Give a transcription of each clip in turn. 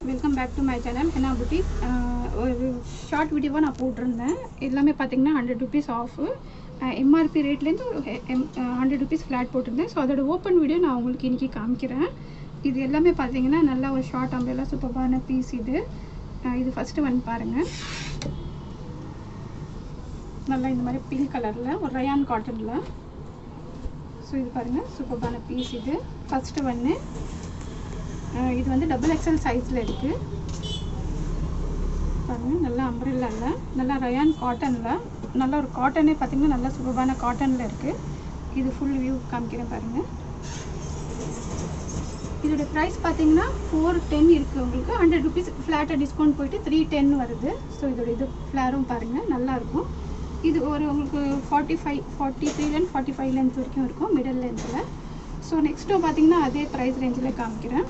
Welcome back to my channel Hena boutique. ஒரு short வீடியோவாக நான் போட்டிருந்தேன். எல்லாமே பார்த்தீங்கன்னா 100 rupees ஆஃபு. எம்ஆர்பி ரேட்லேருந்து 100 rupees ஃப்ளாட் போட்டிருந்தேன். ஸோ அதோட ஓப்பன் வீடியோ நான் உங்களுக்கு இன்றைக்கி காமிக்கிறேன். இது எல்லாமே பார்த்தீங்கன்னா நல்லா ஒரு ஷார்ட் அம்பெல்லாம் சூப்பரான பீஸ் இது. இது ஃபஸ்ட்டு வந்து பாருங்கள், நல்லா இந்த மாதிரி பிங்க் கலரில் ஒரு ரயான் காட்டனில். ஸோ இது பாருங்கள், சூப்பரான பீஸ் இது. ஃபஸ்ட்டு ஒன்று இது வந்து XXL சைஸில் இருக்குது பாருங்கள். நல்லா அம்ப்ரெல்லாவில் நல்லா ரயான் காட்டனில், நல்லா ஒரு காட்டனே பார்த்திங்கன்னா நல்லா சூப்பரான காட்டனில் இருக்குது. இது ஃபுல் வியூ காமிக்கிறேன் பாருங்கள். இதோட ப்ரைஸ் பார்த்திங்கன்னா 410 இருக்குது. உங்களுக்கு 100 rupees ஃப்ளாட்டாக டிஸ்கவுண்ட் போயிட்டு 310 வருது. ஸோ இதோட இது ஃப்ளாரும் பாருங்கள் நல்லாயிருக்கும். இது ஒரு உங்களுக்கு 43 45 லென்த் வரைக்கும் இருக்கும், மிடில் லென்த்தில். ஸோ நெக்ஸ்ட்டு பார்த்திங்கன்னா அதே ப்ரைஸ் ரேஞ்சில் காமிக்கிறேன்.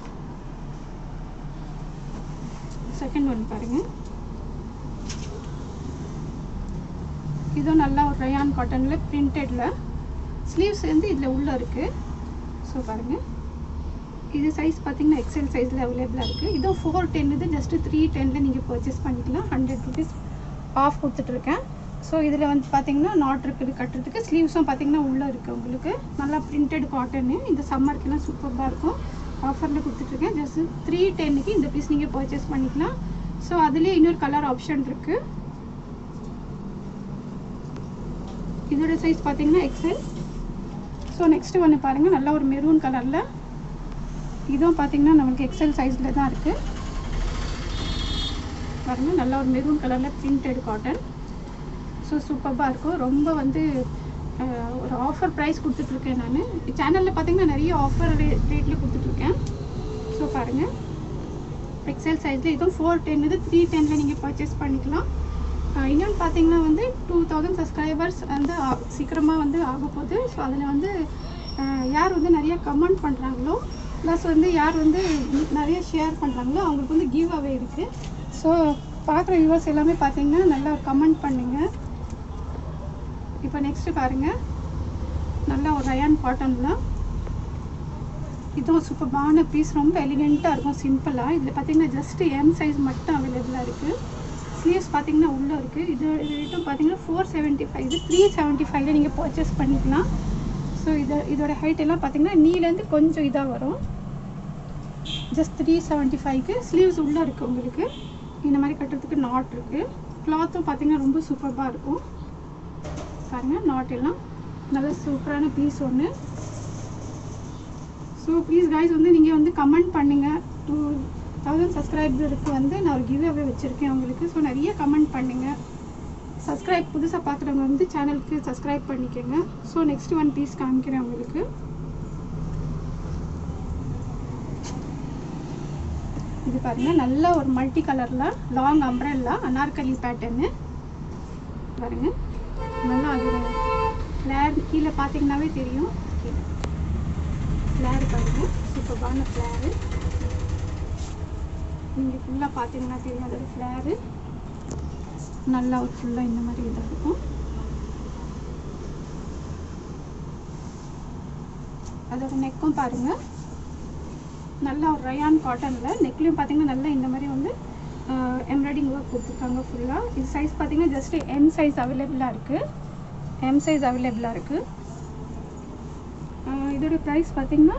செகண்ட் ஒன் பாருங்கள், இதுவும் நல்லா ஒரு ரயான் காட்டனில் பிரிண்டடில், ஸ்லீவ்ஸ் வந்து இதில் உள்ளே இருக்குது. ஸோ பாருங்கள், இது சைஸ் பார்த்திங்கன்னா XL சைஸில் அவைலபிளாக இருக்குது. இதுவும் 410 இது, ஜஸ்ட்டு 310 நீங்கள் பர்ச்சேஸ் பண்ணிக்கலாம். 100 rupees ஆஃப் கொடுத்துட்ருக்கேன். ஸோ இதில் வந்து பார்த்திங்கன்னா நாட் இருக்குது கட்டுறதுக்கு. ஸ்லீவ்ஸும் பார்த்திங்கன்னா உள்ளே இருக்குது. உங்களுக்கு நல்லா பிரிண்டட் காட்டனு, இந்த சம்மருக்கெல்லாம் சூப்பராக இருக்கும். ஆஃபரில் கொடுத்துட்ருக்கேன். ஜஸ்ட் 310க்கு இந்த பீஸ் நீங்கள் பர்ச்சேஸ் பண்ணிக்கலாம். ஸோ அதுலேயே இன்னொரு கலர் ஆப்ஷன் இருக்குது. இதோட சைஸ் பார்த்திங்கன்னா XL. ஸோ நெக்ஸ்ட்டு ஒன்று பாருங்கள், நல்லா ஒரு மெரூன் கலரில். இதுவும் பார்த்திங்கன்னா நம்மளுக்கு XL சைஸில் தான் இருக்குது பாருங்கள். நல்லா ஒரு மெரூன் கலரில் பிரிண்டட் காட்டன். ஸோ சூப்பராக இருக்கும். ரொம்ப வந்து ஒரு ஆஃபர் ப்ரைஸ் கொடுத்துட்ருக்கேன் நான். சேனலில் பார்த்திங்கன்னா நிறைய ஆஃபர் ரேட்டில் கொடுத்துட்ருக்கேன். ஸோ பாருங்கள், XL சைஸில் இதுவும் 410 இது, 310 நீங்கள் பர்ச்சேஸ் பண்ணிக்கலாம். இன்னொன்று பார்த்திங்கன்னா வந்து 2000 சப்ஸ்கிரைபர்ஸ் வந்து சீக்கிரமாக வந்து ஆக போகுது. ஸோ அதில் வந்து யார் வந்து நிறைய கமெண்ட் பண்ணுறாங்களோ, ப்ளஸ் வந்து யார் வந்து நிறைய ஷேர் பண்ணுறாங்களோ அவங்களுக்கு வந்து கிவ் அவே இருக்குது. ஸோ பார்க்குற வியூவர்ஸ் எல்லாமே பார்த்திங்கன்னா நல்லா கமெண்ட் பண்ணுங்கள். இப்போ நெக்ஸ்ட்டு பாருங்கள், நல்லா ஒரு ரயான் காட்டனில். இதுவும் சூப்பரான பீஸ், ரொம்ப எலிகெண்ட்டாக இருக்கும் சிம்பிளாக. இதில் பார்த்திங்கன்னா ஜஸ்ட்டு M சைஸ் மட்டும் அவைலபிளாக இருக்குது. ஸ்லீவ்ஸ் பார்த்திங்கன்னா உள்ளே இருக்குது. இது ரேட்டும் பார்த்திங்கன்னா 475 இது, 375 நீங்கள் பர்ச்சேஸ் பண்ணிக்கலாம். ஸோ இதோட ஹைட் எல்லாம் பார்த்திங்கன்னா நீலேருந்து கொஞ்சம் இதாக வரும். ஜஸ்ட் 375க்கு ஸ்லீவ்ஸ் உள்ளே இருக்குது. உங்களுக்கு இந்த மாதிரி கட்டுறதுக்கு நாட் இருக்குது. கிளாத்தும் பார்த்திங்கன்னா ரொம்ப சூப்பராக இருக்கும் பாருங்கள். நாட் எல்லாம் நல்ல சூப்பரான பீஸ் ஒன்று. ஸோ ப்ளீஸ் கைஸ் வந்து நீங்கள் வந்து கமெண்ட் பண்ணுங்கள். 2000 சப்ஸ்கிரைபருக்கு வந்து நான் ஒரு கிவ் அவே வச்சுருக்கேன் உங்களுக்கு. ஸோ நிறைய கமெண்ட் பண்ணுங்கள். புதுசாக பார்க்குறவங்க வந்து சேனலுக்கு சப்ஸ்கிரைப் பண்ணிக்கோங்க. ஸோ நெக்ஸ்ட் ஒன் பீஸ் காமிக்கிறேன் உங்களுக்கு. இது பாருங்கள், நல்ல ஒரு மல்டி கலரில் லாங் அம்ப்ரெல்லா அனார்கலி பேட்டர்னு பாருங்கள். நல்லா அது ஃப்ளேர் கீழே பார்த்தீங்கன்னாவே தெரியும். கீழே ஃப்ளேர் பாருங்கள், சூப்பரான ஃப்ளேரு. நீங்கள் ஃபுல்லாக பார்த்தீங்கன்னா தெரியும் அதோட ஃப்ளேரு. நல்லா ஒரு ஃபுல்லாக இந்த மாதிரி இதாக இருக்கும். அதோட நெக்கும் பாருங்கள், நல்லா ஒரு ரயான் காட்டனில். நெக்லையும் பார்த்தீங்கன்னா நல்லா இந்த மாதிரி வந்து எம்ப்ராய்டிங் ஒர்க் கொடுத்துருக்காங்க ஃபுல்லாக. இது சைஸ் பார்த்தீங்கன்னா ஜஸ்ட்டு M சைஸ் அவைலபிளாக இருக்குது. M சைஸ் அவைலபிளாக இருக்குது. இதோட ப்ரைஸ் பார்த்தீங்கன்னா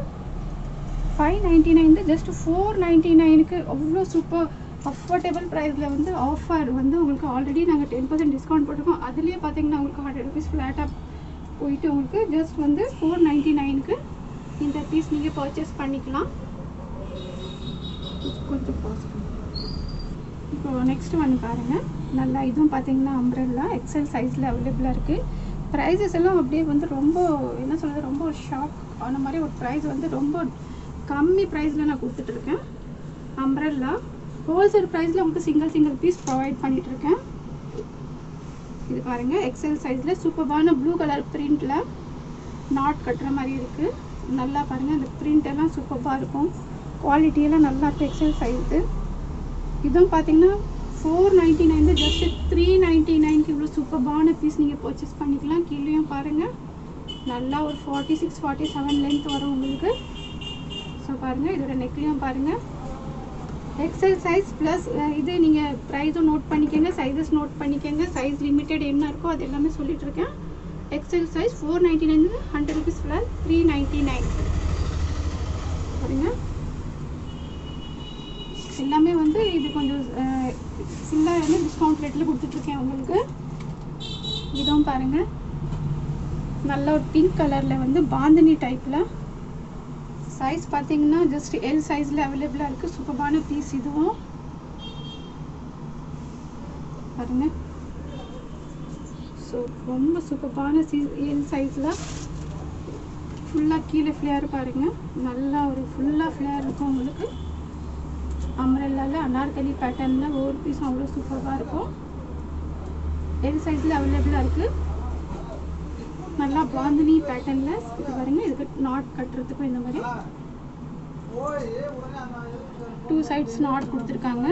599 ஜஸ்ட் 499க்கு அவ்வளோ சூப்பர் அஃபோர்டபுள் ப்ரைஸில் வந்து ஆஃபர் வந்து உங்களுக்கு ஆல்ரெடி நாங்கள் 10% டிஸ்கவுண்ட் போட்டிருக்கோம். அதுலேயே பார்த்தீங்கன்னா உங்களுக்கு 100 rupees ஃப்ளாட்டாக போயிட்டு உங்களுக்கு ஜஸ்ட் வந்து 499க்கு இந்த பீஸ் நீங்கள் பர்ச்சேஸ் பண்ணிக்கலாம். கொஞ்சம் பாஸ் பண்ணி இப்போ நெக்ஸ்ட் ஒன்று பாருங்கள், நல்லா இதுவும் பார்த்தீங்கன்னா அம்ப்ரெல்லா XL சைஸில் அவைலபிளாக இருக்குது. ப்ரைஸஸ் எல்லாம் அப்படியே வந்து ரொம்ப என்ன சொல்கிறது, ரொம்ப ஷாக் ஆன மாதிரி ஒரு ப்ரைஸ் வந்து ரொம்ப கம்மி ப்ரைஸில் நான் கொடுத்துட்ருக்கேன். அம்ப்ரெல்லா ஹோல்சேல் ப்ரைஸில் உங்களுக்கு சிங்கிள் பீஸ் ப்ரொவைட் பண்ணிகிட்ருக்கேன். இது பாருங்கள், XL சைஸில் சூப்பரான ப்ளூ கலர் பிரிண்டில் நாட் கட்டுற மாதிரி இருக்குது. நல்லா பாருங்கள், இந்த பிரிண்ட் எல்லாம் சூப்பராக இருக்கும். குவாலிட்டியெல்லாம் நல்லா இருக்குது. XL size. இதுவும் பார்த்தீங்கன்னா 499 ஜஸ்ட் 399க்கு இவ்வளோ சூப்பரான பீஸ் நீங்கள் பர்ச்சேஸ் பண்ணிக்கலாம். கீழேயும் பாருங்கள், நல்லா ஒரு 46 47 லென்த் வரும் உங்களுக்கு. ஸோ பாருங்கள், இதோட நெக்லையும் பாருங்கள் எக்ஸல் சைஸ் ப்ளஸ் இது நீங்கள் ப்ரைஸும் நோட் பண்ணிக்கோங்க, சைஸஸ் நோட் பண்ணிக்கோங்க. சைஸ் லிமிட்டட் என்ன இருக்கோ அது எல்லாமே சொல்லிட்டு இருக்கேன். XL size 499, 100 rupees flat 399. சரிங்க, எல்லாமே வந்து இது கொஞ்சம் ஃபுல்லாக வந்து டிஸ்கவுண்ட் ரேட்டில் கொடுத்துட்ருக்கேன் உங்களுக்கு. இதுவும் பாருங்கள், நல்ல ஒரு பிங்க் கலரில் வந்து பாந்தினி டைப்பில். சைஸ் பார்த்தீங்கன்னா ஜஸ்ட் எல் சைஸில் அவைலபிளாக இருக்குது. சூப்பரான பீஸ் இதுவும் பாருங்கள். ஸோ ரொம்ப சூப்பரான எல் சைஸில் ஃபுல்லாக கீழே ஃப்ளேர் பாருங்கள். நல்லா ஒரு ஃபுல்லாக ஃப்ளேர் இருக்கும் உங்களுக்கு. அம்ரெல்லாவில் அனார்கலி பேட்டர்னில் ஒவ்வொரு பீஸும் அவ்வளோ சூப்பராக இருக்கும். எல் சைஸில் அவைலபிளாக இருக்குது. நல்லா பாந்தினி பேட்டர்னில் இது பாருங்கள். இதுக்கு நாட் கட்டுறதுக்கும் இந்த மாதிரி 2 சைட்ஸ் நாட் கொடுத்துருக்காங்க.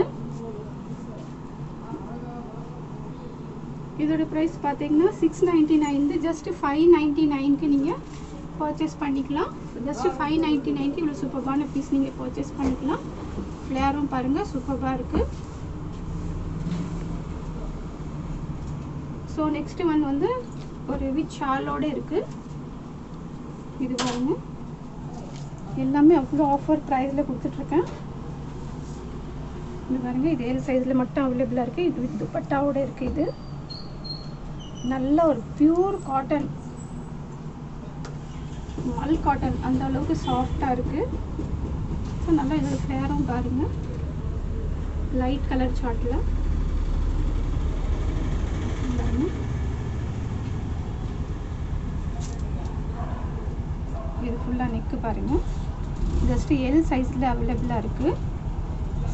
இதோட ப்ரைஸ் பார்த்தீங்கன்னா 699. ஜஸ்ட் 599க்கு நீங்கள் பர்ச்சேஸ் பண்ணிக்கலாம். ஜஸ்ட் 599க்கு இவ்வளோ சூப்பரான பீஸ் நீங்கள் பர்ச்சேஸ் பண்ணிக்கலாம். ஃப்ளேரும் பாருங்கள் சூப்பராக இருக்குது. ஸோ நெக்ஸ்ட் ஒன் வந்து ஒரு வித் ஷாலோடு இருக்குது. இது பாருங்கள், எல்லாமே அவ்வளோ ஆஃபர் ப்ரைஸில் கொடுத்துட்ருக்கேன். இது பாருங்கள், இது எல் சைஸில் மட்டும் அவைலபிளாக இருக்குது. இது வித் துப்பட்டாவோட இருக்குது. இது நல்ல ஒரு பியூர் காட்டன், மல் காட்டன், அந்த அளவுக்கு சாஃப்டாக இருக்குது. ஸோ நல்லா இதோட ஃப்ளேரும் பாருங்கள், லைட் கலர் சார்ட்டில். இது ஃபுல்லாக நெக்கு பாருங்கள். ஜஸ்ட்டு எல் சைஸில் அவைலபிளாக இருக்குது.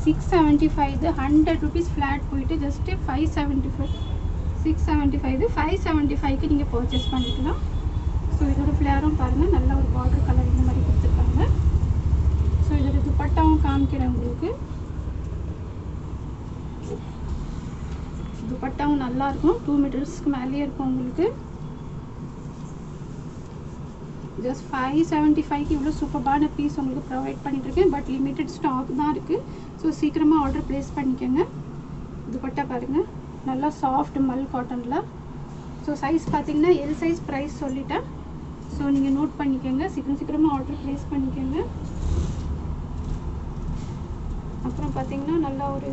675 இது 100 rupees ஃப்ளாட் போயிட்டு ஜஸ்ட்டு 575. 675 இது 575க்கு நீங்கள் பர்ச்சேஸ் பண்ணிக்கலாம். ஸோ இதோட ஃப்ளேரும் பாருங்கள், நல்ல ஒரு பார்டர் கலர் இந்த மாதிரி கொடுத்துருக்காங்க. ஸோ இதோட துப்பட்டாவும் காமிக்கிறேன் உங்களுக்கு. துப்பட்டாவும் நல்லாயிருக்கும், 2 மீட்டர்ஸ்க்கு மேலேயே இருக்கும் உங்களுக்கு. ஜஸ்ட் 575க்கு இவ்வளோ சூப்பரான பீஸ் உங்களுக்கு ப்ரொவைட் பண்ணிட்டுருக்கேன். பட் லிமிட்டட் ஸ்டாக் தான் இருக்குது. ஸோ சீக்கிரமாக ஆர்டர் ப்ளேஸ் பண்ணிக்கோங்க. துப்பட்டா பாருங்கள், நல்லா சாஃப்ட் மல் காட்டனில். ஸோ சைஸ் பார்த்தீங்கன்னா எல் சைஸ் ப்ரைஸ் சொல்லிட்டேன். ஸோ நீங்கள் நோட் பண்ணிக்கோங்க, சீக்கிரமாக ஆர்டர் ப்ளேஸ் பண்ணிக்கோங்க. அப்புறம் பார்த்தீங்கன்னா நல்லா ஒரு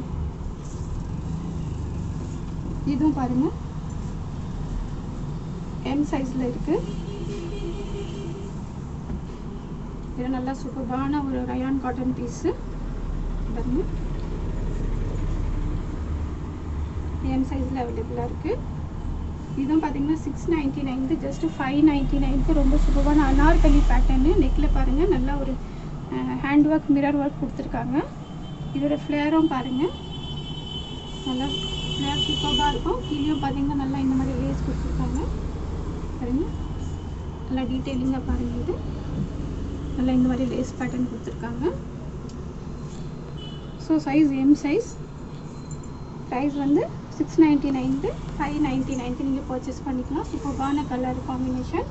இதுவும் பாருங்கள், எம் சைஸில் இருக்குது. இது நல்லா சூப்பரான ஒரு ரயான் காட்டன் பீஸு பாருங்க. எம் சைஸில் அவைலபிளாக இருக்குது. இதுவும் பார்த்தீங்கன்னா 699, ஜஸ்ட் 599க்கு ரொம்ப சூப்பரான அனார்கலி பேட்டர்னு. நெக்கில் பாருங்கள், நல்லா ஒரு ஹேண்ட் ஒர்க், மிரர் ஒர்க் கொடுத்துருக்காங்க. இதோட ஃப்ளேரும் பாருங்கள், நல்லா ஃப்ளேர் சூப்பராக இருக்கும். கீழேயும் பார்த்தீங்கன்னா நல்லா இந்த மாதிரி லேஸ் கொடுத்துருக்காங்க பாருங்கள். நல்லா டீட்டெயிலிங்காக பாருங்கள். இது நல்லா இந்த மாதிரி லேஸ் பேட்டர்ன் கொடுத்துருக்காங்க. So size M size. Price வந்து 699, 599க்கு நீங்கள் பர்ச்சேஸ் பண்ணிக்கலாம். சூப்பரான கலர் காம்பினேஷன்.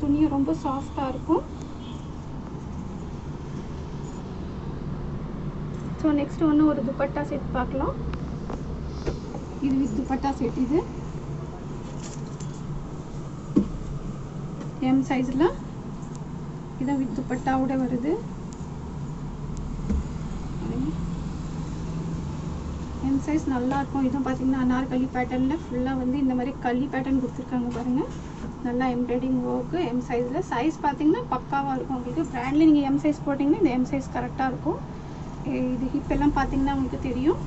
துணியும் ரொம்ப சாஃப்டாக இருக்கும். ஸோ நெக்ஸ்ட் ஒன்று ஒரு துப்பட்டா செட் பார்க்கலாம். இது வித் துப்பட்டா செட். இது எம் சைஸில் இதான் வித் துப்பட்டாவோட வருது. எம் சைஸ் நல்லாயிருக்கும். இதுவும் பார்த்தீங்கன்னா அனார்கலி பேட்டர்னில் ஃபுல்லாக வந்து இந்த மாதிரி கல்லி பேட்டர்ன் கொடுத்துருக்காங்க பாருங்கள். நல்லா எம்ப்ராய்டிங் ஒர்க்கு எம் சைஸில். சைஸ் பார்த்தீங்கன்னா பக்காவாக இருக்கும் உங்களுக்கு. ப்ராண்டில் நீங்கள் எம் சைஸ் போட்டிங்கன்னா இந்த எம் சைஸ் கரெக்டாக இருக்கும். இது ஹிப் எல்லாம் பார்த்தீங்கன்னா உங்களுக்கு தெரியும்,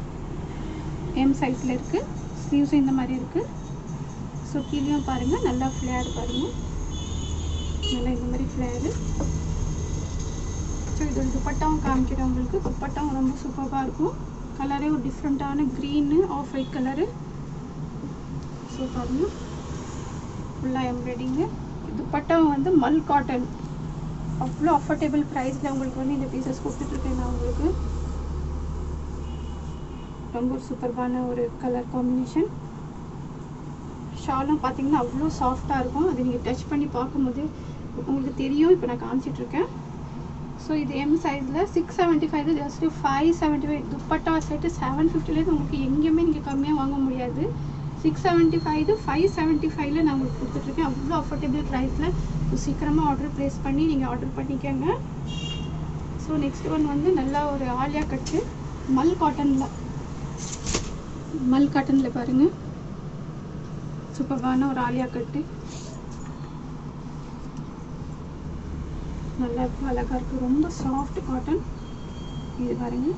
எம் சைஸில் இருக்குது. ஸ்லீவ்ஸும் இந்த மாதிரி இருக்குது. ஸோ கீழேயும் பாருங்கள், நல்லா ஃப்ளேர் பாருங்கள், நல்லா இந்த மாதிரி ஃப்ளேரு. ஸோ இது துப்பட்டாவும் காமிக்கிறேன் உங்களுக்கு. துப்பட்டாவும் ரொம்ப சூப்பராக இருக்கும். கலரே ஒரு டிஃப்ரெண்ட்டான green, off white colour. So பாருங்கள், ஃபுல்லாக எம்ப்ராய்டிங்கு. துப்பட்டாவும் வந்து மல் காட்டன். அவ்வளோ அஃபோர்டபுள் ப்ரைஸில் உங்களுக்கு வந்து இந்த பீசஸ் கொடுத்துட்ருக்கேன் நான் உங்களுக்கு. ரொம்ப சூப்பரான ஒரு கலர் காம்பினேஷன். ஷாலும் பார்த்தீங்கன்னா அவ்வளோ சாஃப்டாக இருக்கும். அது நீங்கள் டச் பண்ணி பார்க்கும்போது உங்களுக்கு தெரியும். இப்போ நான் காமிச்சிட்ருக்கேன். ஸோ இது எம் சைஸில் 675 ஜஸ்ட்டு 575. துப்பட்டா செட்டு 750 உங்களுக்கு எங்கேயுமே நீங்கள் கம்மியாக வாங்க முடியாது. 675 575 நான் உங்களுக்கு கொடுத்துட்ருக்கேன். அவ்வளோ அஃபோர்டபுள் ப்ரைஸில். ஸோ சீக்கிரமாக ஆர்டர் ப்ளேஸ் பண்ணி நீங்கள் ஆர்டர் பண்ணிக்கோங்க. ஸோ நெக்ஸ்ட் ஒன் வந்து நல்லா ஒரு ஆலியா கட்டு மல் காட்டனில் பாருங்கள், சூப்பரான ஒரு ஆலியா கட்டு. நல்லா அழகாக இருக்குது, ரொம்ப சாஃப்ட் காட்டன். இது பாருங்கள்,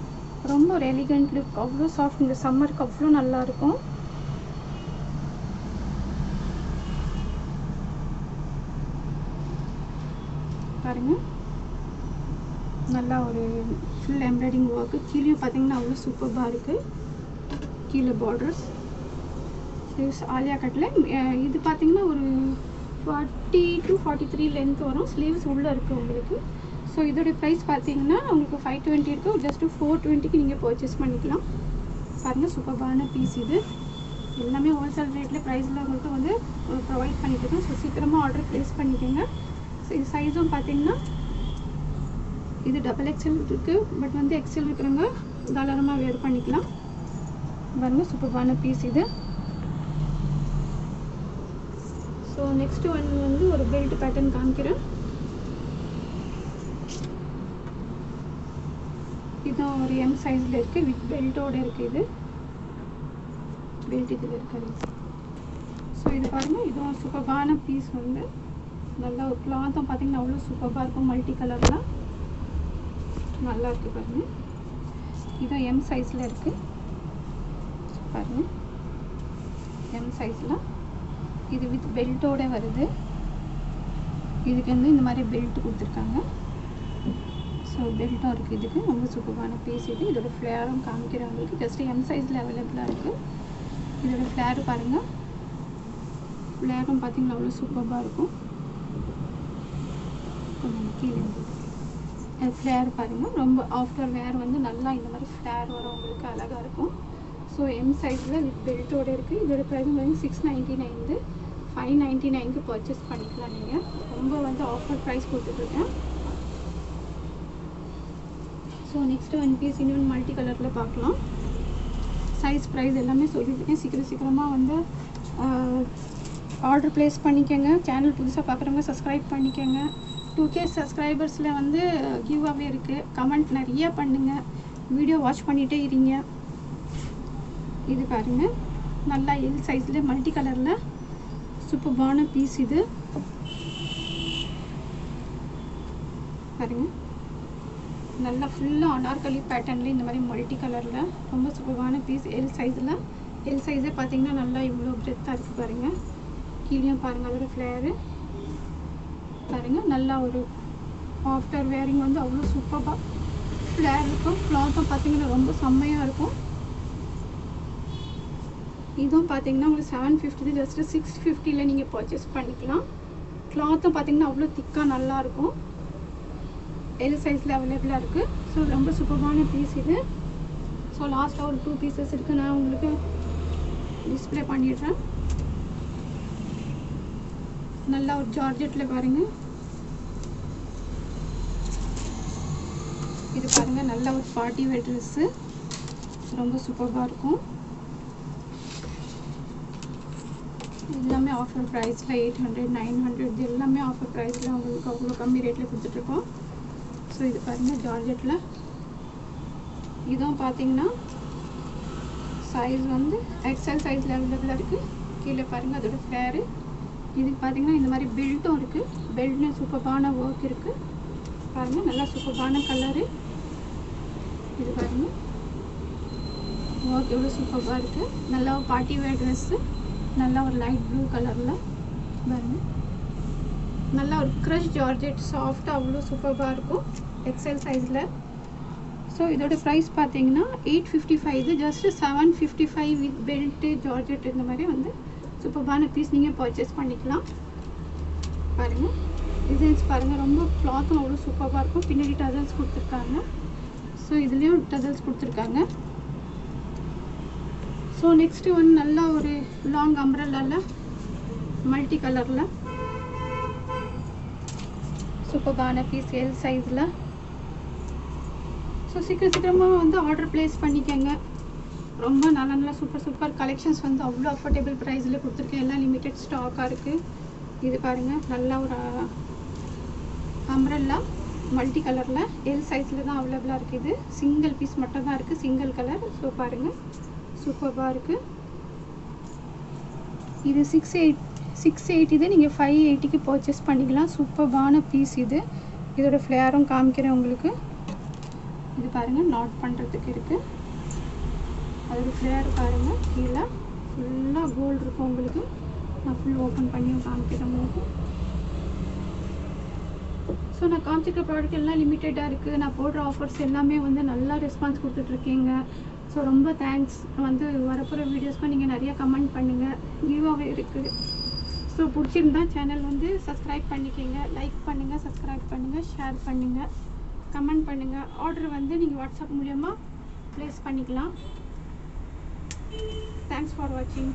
ரொம்ப ஒரு எலிகண்ட் லுக், அவ்வளோ சாஃப்ட். இந்த சம்மருக்கு அவ்வளோ நல்லாயிருக்கும். பாருங்கள், நல்லா ஒரு ஃபுல் எம்ப்ராய்டிங் ஒர்க்கு. கீழே பார்த்தீங்கன்னா அவ்வளோ சூப்பராக இருக்குது. கீழே பார்டர்ஸ் ஸ்லீவ்ஸ் ஆலியா கட்டில். இது பார்த்தீங்கன்னா ஒரு 40 to 43 லென்த் வரும். ஸ்லீவ்ஸ் உள்ளே இருக்குது உங்களுக்கு. ஸோ இதோடைய ப்ரைஸ் பார்த்தீங்கன்னா உங்களுக்கு 520 இருக்குது. ஜஸ்ட்டு 420க்கு நீங்கள் பர்ச்சேஸ் பண்ணிக்கலாம். பாருங்கள், சூப்பரான பீஸ். இது எல்லாமே ஹோல்சேல் ரேட்டில் ப்ரைஸில் உங்களுக்கு வந்து ப்ரொவைட் பண்ணிட்டுருக்கோம். ஸோ சீக்கிரமாக ஆர்டர் ப்ளேஸ் பண்ணிக்கோங்க. ஸோ இது சைஸும் பார்த்தீங்கன்னா இது XXL இருக்குது. பட் வந்து XL இருக்கிறவங்க தாராளமாக வேர் பண்ணிக்கலாம். பாருங்கள், சூப்பரான பீஸ் இது. ஸோ நெக்ஸ்ட் ஒன் வந்து ஒரு பெல்ட் பேட்டர்ன் காமிக்கிறேன். இதுதான் ஒரு எம் சைஸில் இருக்குது, வித் பெல்ட்டோடு இருக்குது. இது பெல்ட் இதில் இருக்காது. ஸோ இது பாருங்கள், இதுவும் சூப்பரான பீஸ். வந்து நல்லா ஒரு கிளாத்தும் பார்த்தீங்கன்னா அவ்வளோ சூப்பராக இருக்கும். மல்டி கலர்லாம் நல்லா இருக்குது. பாருங்கள், இதுவும் எம் சைஸில் இருக்குது. பாருங்கள், எம் சைஸில் இது வித் பெல்ட்டோட வருது. இதுக்கு வந்து இந்த மாதிரி பெல்ட் கொடுத்துருக்காங்க. ஸோ பெல்ட்டும் இருக்குது. இதுக்கு ரொம்ப சூப்பரான பீஸ். இது இதோட ஃப்ளேரும் காமிக்கிறவங்களுக்கு ஜஸ்ட்டு எம் சைஸில் அவைலபிளாக இருக்குது. இதோட ஃப்ளேரு பாருங்கள், ஃப்ளேரும் பார்த்திங்கன்னா அவ்வளோ சூப்பராக இருக்கும். கீழே ஃப்ளேர் பாருங்கள், ரொம்ப ஆஃப்டர் வேர் வந்து நல்லா இந்த மாதிரி ஃப்ளேர் வரும், உங்களுக்கு அழகாக இருக்கும். ஸோ எம் சைஸில் வித் பெல்ட்டோடு இருக்குது. இதோட ப்ரைஸ் வந்து 699. 599க்கு பர்ச்சேஸ் பண்ணிக்கலாம் நீங்கள். ரொம்ப வந்து ஆஃபர் ப்ரைஸ் கொடுத்துட்ருக்கேன். ஸோ நெக்ஸ்ட்டு ஒன் பீஸ் இன்னொன்று மல்டி கலரில் பார்க்கலாம். சைஸ் ப்ரைஸ் எல்லாமே சொல்லியிருக்கேன். சீக்கிரமாக வந்து ஆர்டர் ப்ளேஸ் பண்ணிக்கோங்க. சேனல் புதுசாக பார்க்குறவங்க சப்ஸ்கிரைப் பண்ணிக்கோங்க. 2K சப்ஸ்கிரைபர்ஸில் வந்து கிவ் அவே இருக்குது. கமெண்ட் நிறையா பண்ணுங்கள், வீடியோ வாட்ச் பண்ணிகிட்டே இருங்க. இது பாருங்கள், நல்லா எல் சைஸில் மல்டி கலரில் சூப்பரான பீஸ். இது பாருங்கள், நல்லா ஃபுல்லாக அனார்கலி பேட்டர்னில் இந்த மாதிரி மல்டி கலரில் ரொம்ப சூப்பரான பீஸ். எல் சைஸே பார்த்தீங்கன்னா நல்லா இவ்வளோ பிரெத்தாக இருக்குது. பாருங்கள், கீழேயும் பாருங்கள் அதோட ஃப்ளேரு பாருங்கள். நல்லா ஒரு ஆஃப்டர் வேரிங் வந்து அவ்வளோ சூப்பராக ஃப்ளேர் இருக்கும். கிளாத்தும் பார்த்தீங்கன்னா ரொம்ப செம்மையாக இருக்கும். இதுவும் பார்த்தீங்கன்னா உங்களுக்கு 750, ஜஸ்ட்டு 650ல் நீங்கள் பர்ச்சேஸ் பண்ணிக்கலாம். கிளாத்தும் பார்த்தீங்கன்னா அவ்வளோ திக்காக நல்லாயிருக்கும். எல் சைஸில் அவைலபிளாக இருக்குது. ஸோ ரொம்ப சூப்பரான பீஸ் இது. ஸோ லாஸ்ட்டாக ஒரு 2 பீசஸ் இருக்குது, நான் உங்களுக்கு டிஸ்பிளே பண்ணிடுறேன். நல்லா ஒரு ஜார்ஜெட்டில் பாருங்கள். இது பாருங்கள், நல்ல ஒரு பார்ட்டி வேர் ட்ரெஸ்ஸு, ரொம்ப சூப்பராக இருக்கும். எல்லாமே ஆஃபர் ப்ரைஸில் 800 900 இது எல்லாமே ஆஃபர் ப்ரைஸில் உங்களுக்கு அவ்வளோ கம்மி ரேட்டில் கொடுத்துட்ருக்கோம். ஸோ இது பாருங்கள் ஜார்ஜெட்டில். இதுவும் பார்த்தீங்கன்னா சைஸ் வந்து XL சைஸில் அவைலபிளாக இருக்குது. கீழே பாருங்கள் அதோட ஃப்ளேரு. இதுக்கு பார்த்தீங்கன்னா இந்த மாதிரி பெல்ட்டும் இருக்குது. பெல்ட்லேயும் சூப்பரான ஒர்க் இருக்குது. பாருங்கள், நல்லா சூப்பரான கலரு. இது பாருங்கள் ஒர்க் எவ்வளோ சூப்பராக இருக்குது. நல்லா பார்ட்டி வேர் ட்ரெஸ்ஸு, நல்லா ஒரு லைட் ப்ளூ கலரில் பாருங்கள். நல்லா ஒரு க்ரஷ் ஜார்ஜெட், சாஃப்டாக அவ்வளோ சூப்பராக இருக்கும். XL சைஸில். ஸோ இதோட ப்ரைஸ் பார்த்தீங்கன்னா 855. இது ஜஸ்ட்டு 755 வித் பெல்ட்டு ஜார்ஜெட் இந்த மாதிரி வந்து சூப்பரான பீஸ் நீங்கள் பர்ச்சேஸ் பண்ணிக்கலாம். பாருங்கள் டிசைன்ஸ் பாருங்கள், ரொம்ப கிளாத்தும் அவ்வளோ சூப்பராக இருக்கும். பின்னாடி டசல்ஸ் கொடுத்துருக்காங்க. ஸோ இதுலேயும் டசல்ஸ் கொடுத்துருக்காங்க. ஸோ நெக்ஸ்ட்டு வந்து நல்லா ஒரு லாங் அம்ப்ரெல்லாவில் மல்டி கலரில் சூப்பரான பீஸ் எல் சைஸில் ஸோ சீக்கிரமாக வந்து ஆர்டர் ப்ளேஸ் பண்ணிக்கோங்க. ரொம்ப நல்ல சூப்பர் கலெக்ஷன்ஸ் வந்து அவ்வளோ அஃபோர்டபுள் ப்ரைஸில் கொடுத்துருக்கேன். எல்லாம் லிமிட்டட் ஸ்டாக்காக இருக்குது. இது பாருங்கள், நல்லா ஒரு அம்ப்ரெல்லா மல்டி கலரில் எல் சைஸில் தான் அவைலபிளாக இருக்குது. இது சிங்கிள் பீஸ் மட்டும் தான் இருக்குது, சிங்கிள் கலர். ஸோ பாருங்கள், சூப்பராக இருக்குது. இது 680. இது நீங்கள் 580க்கு பர்ச்சேஸ் பண்ணிக்கலாம். சூப்பரான பீஸ் இது. இதோட ஃப்ளேரும் காமிக்கிறேன் உங்களுக்கு. இது பாருங்கள், நாட் பண்ணுறதுக்கு இருக்குது. அதோட ஃப்ளேர் பாருங்கள், கீழே ஃபுல்லாக கோல்டு இருக்கும் உங்களுக்கு. நான் ஃபுல் ஓப்பன் பண்ணி காமிக்கிறேன் உங்களுக்கு. ஸோ நான் காமிச்சிருக்க ப்ராடக்ட் எல்லாம் லிமிட்டடாக இருக்குது. நான் போடுற ஆஃபர்ஸ் எல்லாமே வந்து நல்லா ரெஸ்பான்ஸ் கொடுத்துட்ருக்கீங்க. ஸோ ரொம்ப தேங்க்ஸ். வந்து வரப்போகிற வீடியோஸ்க்கும் நீங்கள் நிறையா கமெண்ட் பண்ணுங்கள். நியூவாகவே இருக்குது. ஸோ பிடிச்சிருந்தா சேனல் வந்து சப்ஸ்கிரைப் பண்ணிக்கோங்க. லைக் பண்ணுங்கள், சப்ஸ்கிரைப் பண்ணுங்கள், ஷேர் பண்ணுங்கள், கமெண்ட் பண்ணுங்கள். ஆர்டர் வந்து நீங்கள் வாட்ஸ்அப் மூலமாக ப்ளேஸ் பண்ணிக்கலாம். தேங்க்ஸ் ஃபார் வாட்சிங்.